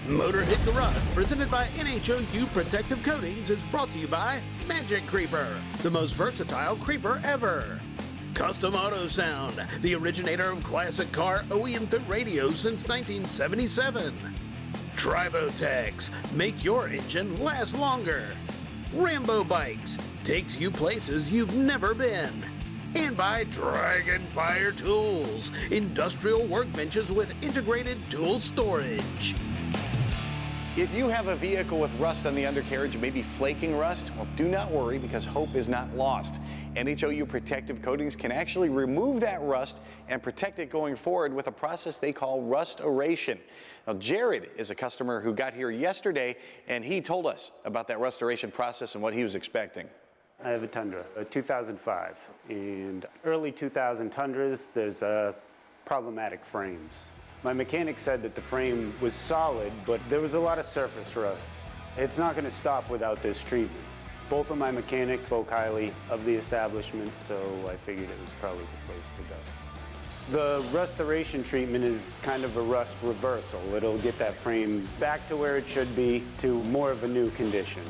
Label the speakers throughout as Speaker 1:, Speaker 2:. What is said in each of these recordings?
Speaker 1: Motorhead Garage, presented by NHOU Protective Coatings, is brought to you by Magic Creeper, the most versatile creeper ever. Custom Auto Sound, the originator of classic car OEM fit radios since 1977. Tribotex, make your engine last longer. Rambo Bikes, takes you places you've never been. And by Dragonfire Tools, industrial workbenches with integrated tool storage.
Speaker 2: If you have a vehicle with rust on the undercarriage, maybe flaking rust, well, do not worry because hope is not lost. NHOU Protective Coatings can actually remove that rust and protect it going forward with a process they call restoration. Now, Jared is a customer who got here yesterday, and he told us about that restoration process and what he was expecting.
Speaker 3: I have a Tundra, a 2005, and early 2000 Tundras, there's problematic frames. My mechanic said that the frame was solid, but there was a lot of surface rust. It's not going to stop without this treatment. Both of my mechanics spoke highly of the establishment, so I figured it was probably the place to go. The restoration treatment is kind of a rust reversal. It'll get that frame back to where it should be, to more of a new condition.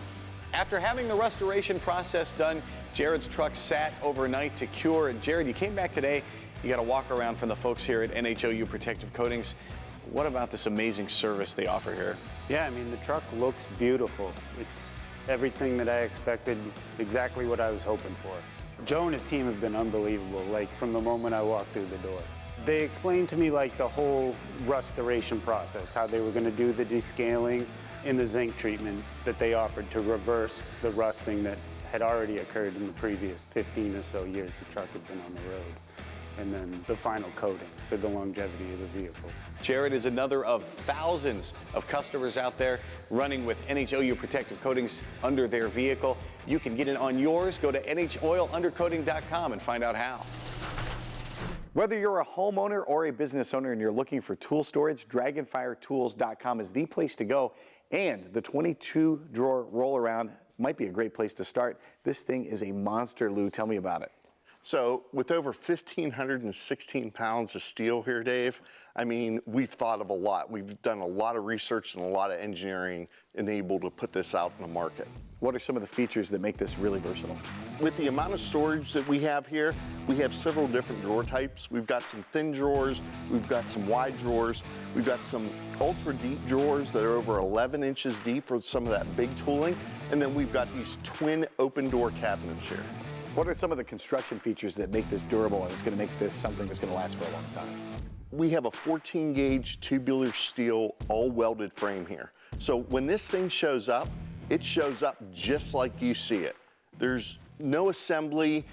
Speaker 2: After having the restoration process done, Jared's truck sat overnight to cure. And Jared, you came back today. You got a walk around from the folks here at NHOU Protective Coatings. What about this amazing service they offer here?
Speaker 3: Yeah, I mean, the truck looks beautiful. It's everything that I expected, exactly what I was hoping for. Joe and his team have been unbelievable, like from the moment I walked through the door. They explained to me like the whole restoration process, how they were going to do the descaling and the zinc treatment that they offered to reverse the rusting that had already occurred in the previous 15 or so years the truck had been on the road. And then the final coating for the longevity of the vehicle.
Speaker 2: Jared is another of thousands of customers out there running with NHOU Protective Coatings under their vehicle. You can get it on yours. Go to NHOiLUndercoating.com and find out how. Whether you're a homeowner or a business owner and you're looking for tool storage, DragonfireTools.com is the place to go. And the 22-drawer roll-around might be a great place to start. This thing is a monster, Lou. Tell me about it.
Speaker 4: So with over 1,516 pounds of steel here, Dave, I mean, we've thought of a lot. We've done a lot of research and a lot of engineering enabled to put this out in the market.
Speaker 2: What are some of the features that make this really versatile?
Speaker 4: With the amount of storage that we have here, we have several different drawer types. We've got some thin drawers, we've got some wide drawers, we've got some ultra deep drawers that are over 11 inches deep for some of that big tooling, and then we've got these twin open door cabinets here.
Speaker 2: What are some of the construction features that make this durable and it's going to make this something that's going to last for a long time?
Speaker 4: We have a 14 gauge tubular steel all welded frame here. So when this thing shows up, it shows up just like you see it. There's no assembly.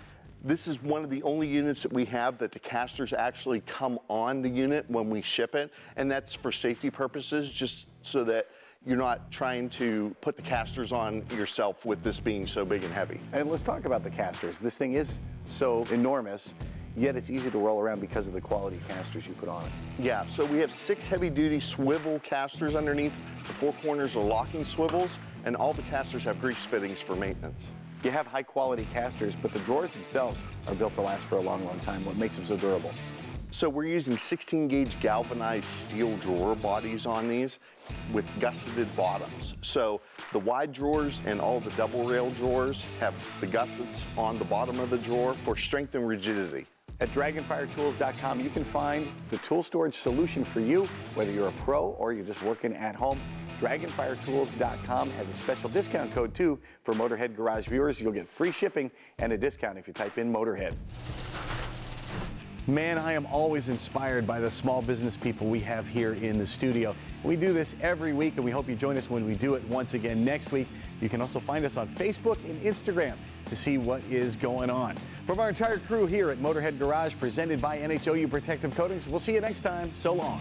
Speaker 4: This is one of the only units that we have that the casters actually come on the unit when we ship it, and that's for safety purposes, just so that you're not trying to put the casters on yourself with this being so big and heavy.
Speaker 2: And let's talk about the casters. This thing is so enormous, yet it's easy to roll around because of the quality casters you put on it.
Speaker 4: Yeah, so we have 6 heavy-duty swivel casters underneath. The 4 corners are locking swivels, and all the casters have grease fittings for maintenance.
Speaker 2: You have high-quality casters, but the drawers themselves are built to last for a long, long time. What makes them so durable?
Speaker 4: So we're using 16-gauge galvanized steel drawer bodies on these with gusseted bottoms. So the wide drawers and all the double rail drawers have the gussets on the bottom of the drawer for strength and rigidity.
Speaker 2: At DragonfireTools.com, you can find the tool storage solution for you, whether you're a pro or you're just working at home. DragonfireTools.com has a special discount code, too, for Motorhead Garage viewers. You'll get free shipping and a discount if you type in Motorhead. Man, I am always inspired by the small business people we have here in the studio. We do this every week, and we hope you join us when we do it once again next week. You can also find us on Facebook and Instagram to see what is going on. From our entire crew here at Motorhead Garage, presented by NHOU Protective Coatings, we'll see you next time. So long.